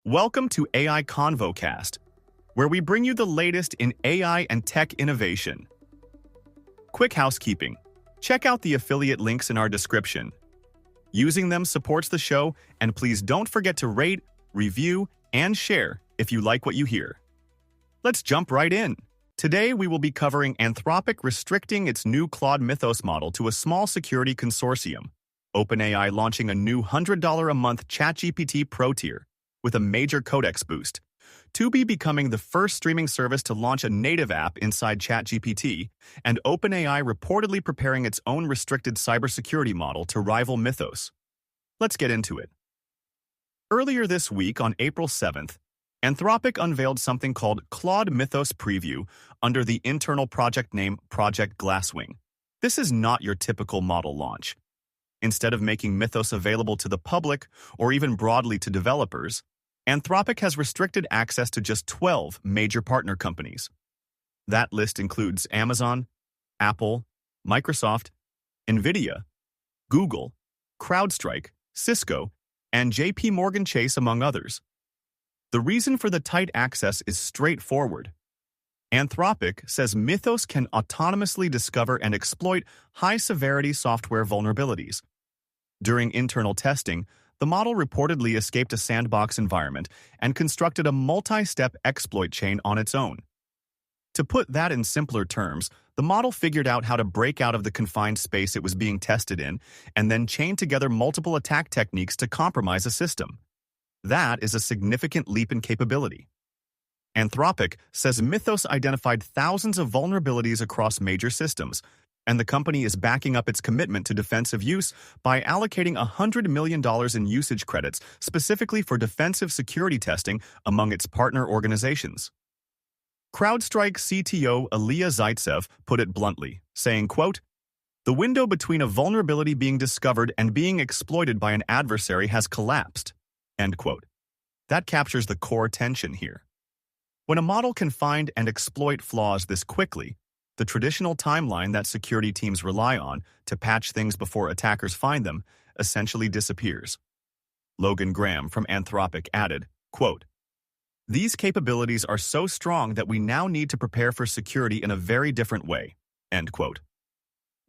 Welcome to AI ConvoCast, where we bring you the latest in AI and tech innovation. Quick housekeeping. Check out the affiliate links in our description. Using them supports the show, and please don't forget to rate, review, and share if you like what you hear. Let's jump right in. Today, we will be covering Anthropic restricting its new Claude Mythos model to a small security consortium, OpenAI launching a new $100 a month ChatGPT Pro tier with a major codex boost, Tubi becoming the first streaming service to launch a native app inside ChatGPT, and OpenAI reportedly preparing its own restricted cybersecurity model to rival Mythos. Let's get into it. Earlier this week, on April 7th, Anthropic unveiled something called Claude Mythos Preview under the internal project name Project Glasswing. This is not your typical model launch. Instead of making Mythos available to the public or even broadly to developers, Anthropic has restricted access to just 12 major partner companies. That list includes Amazon, Apple, Microsoft, NVIDIA, Google, CrowdStrike, Cisco, and JP Morgan Chase, among others. The reason for the tight access is straightforward. Anthropic says Mythos can autonomously discover and exploit high-severity software vulnerabilities. During internal testing, the model reportedly escaped a sandbox environment and constructed a multi-step exploit chain on its own. To put that in simpler terms, the model figured out how to break out of the confined space it was being tested in and then chain together multiple attack techniques to compromise a system. That is a significant leap in capability. Anthropic says Mythos identified thousands of vulnerabilities across major systems, and the company is backing up its commitment to defensive use by allocating $100 million in usage credits specifically for defensive security testing among its partner organizations. CrowdStrike CTO Ilya Zaitsev put it bluntly, saying, quote, "The window between a vulnerability being discovered and being exploited by an adversary has collapsed." End quote. That captures the core tension here. When a model can find and exploit flaws this quickly, the traditional timeline that security teams rely on to patch things before attackers find them essentially disappears. Logan Graham from Anthropic added, quote, "These capabilities are so strong that we now need to prepare for security in a very different way." End quote.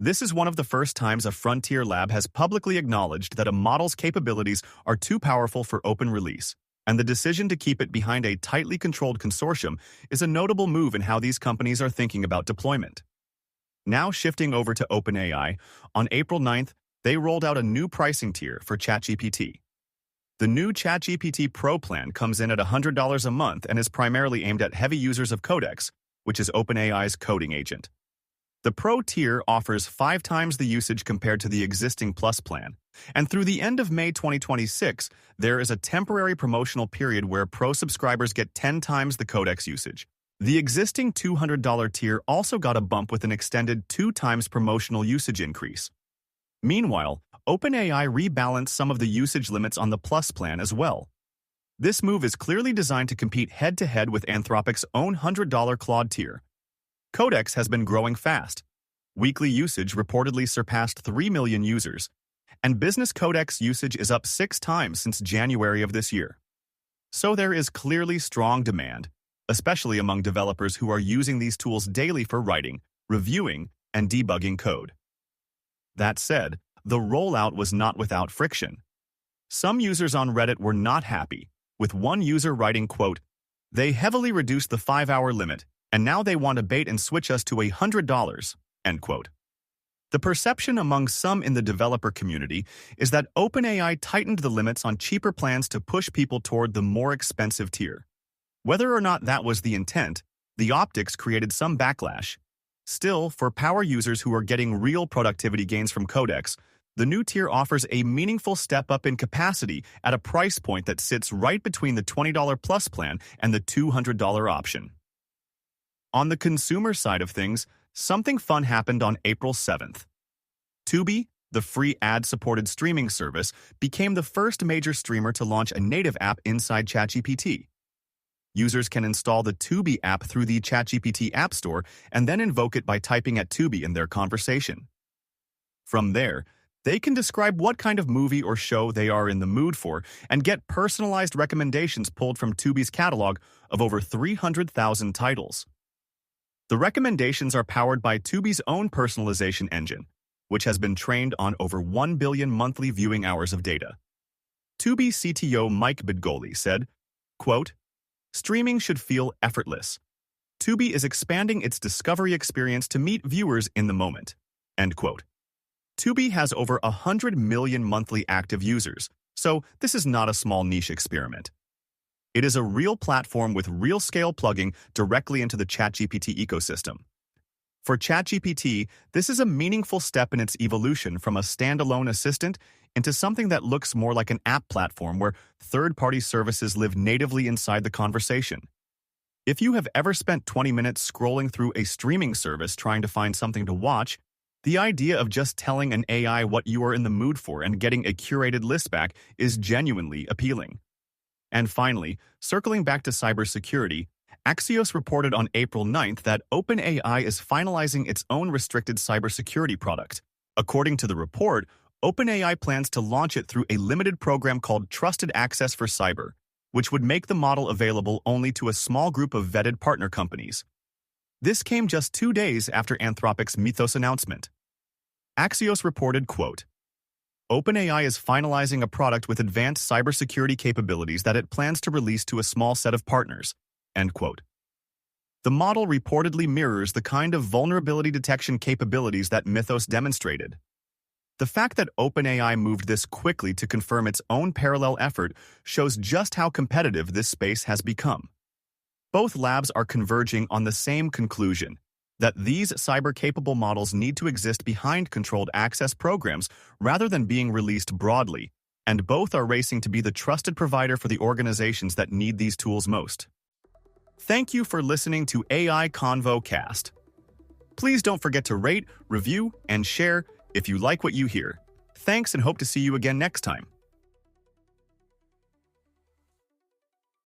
This is one of the first times a frontier lab has publicly acknowledged that a model's capabilities are too powerful for open release, and the decision to keep it behind a tightly controlled consortium is a notable move in how these companies are thinking about deployment. Now shifting over to OpenAI, on April 9th, they rolled out a new pricing tier for ChatGPT. The new ChatGPT Pro plan comes in at $100 a month and is primarily aimed at heavy users of Codex, which is OpenAI's coding agent. The Pro tier offers 5 times the usage compared to the existing Plus plan, and through the end of May 2026, there is a temporary promotional period where Pro subscribers get 10 times the Codex usage. The existing $200 tier also got a bump with an extended 2 times promotional usage increase. Meanwhile, OpenAI rebalanced some of the usage limits on the Plus plan as well. This move is clearly designed to compete head-to-head with Anthropic's own $100 Claude tier. Codex has been growing fast. Weekly usage reportedly surpassed 3 million users, and business Codex usage is up 6 times since January of this year. So there is clearly strong demand, especially among developers who are using these tools daily for writing, reviewing, and debugging code. That said, the rollout was not without friction. Some users on Reddit were not happy, with one user writing, quote, "They heavily reduced the 5-hour limit, and now they want to bait and switch us to $100, end quote. The perception among some in the developer community is that OpenAI tightened the limits on cheaper plans to push people toward the more expensive tier. Whether or not that was the intent, the optics created some backlash. Still, for power users who are getting real productivity gains from Codex, the new tier offers a meaningful step up in capacity at a price point that sits right between the $20 Plus plan and the $200 option. On the consumer side of things, something fun happened on April 7th. Tubi, the free ad-supported streaming service, became the first major streamer to launch a native app inside ChatGPT. Users can install the Tubi app through the ChatGPT App Store and then invoke it by typing at Tubi in their conversation. From there, They can describe what kind of movie or show they are in the mood for and get personalized recommendations pulled from Tubi's catalog of over 300,000 titles. The recommendations are powered by Tubi's own personalization engine, which has been trained on over 1 billion monthly viewing hours of data. Tubi CTO Mike Bidgoli said, quote, "Streaming should feel effortless. Tubi is expanding its discovery experience to meet viewers in the moment." End quote. Tubi has over 100 million monthly active users, so this is not a small niche experiment. It is a real platform with real-scale plugging directly into the ChatGPT ecosystem. For ChatGPT, this is a meaningful step in its evolution from a standalone assistant into something that looks more like an app platform where third-party services live natively inside the conversation. If you have ever spent 20 minutes scrolling through a streaming service trying to find something to watch, the idea of just telling an AI what you are in the mood for and getting a curated list back is genuinely appealing. And finally, circling back to cybersecurity, Axios reported on April 9th that OpenAI is finalizing its own restricted cybersecurity product. According to the report, OpenAI plans to launch it through a limited program called Trusted Access for Cyber, which would make the model available only to a small group of vetted partner companies. This came just 2 days after Anthropic's Mythos announcement. Axios reported, quote, "OpenAI is finalizing a product with advanced cybersecurity capabilities that it plans to release to a small set of partners." End quote. The model reportedly mirrors the kind of vulnerability detection capabilities that Mythos demonstrated. The fact that OpenAI moved this quickly to confirm its own parallel effort shows just how competitive this space has become. Both labs are converging on the same conclusion, that these cyber-capable models need to exist behind controlled access programs rather than being released broadly, and both are racing to be the trusted provider for the organizations that need these tools most. Thank you for listening to AI Convo Cast. Please don't forget to rate, review, and share if you like what you hear. Thanks and hope to see you again next time.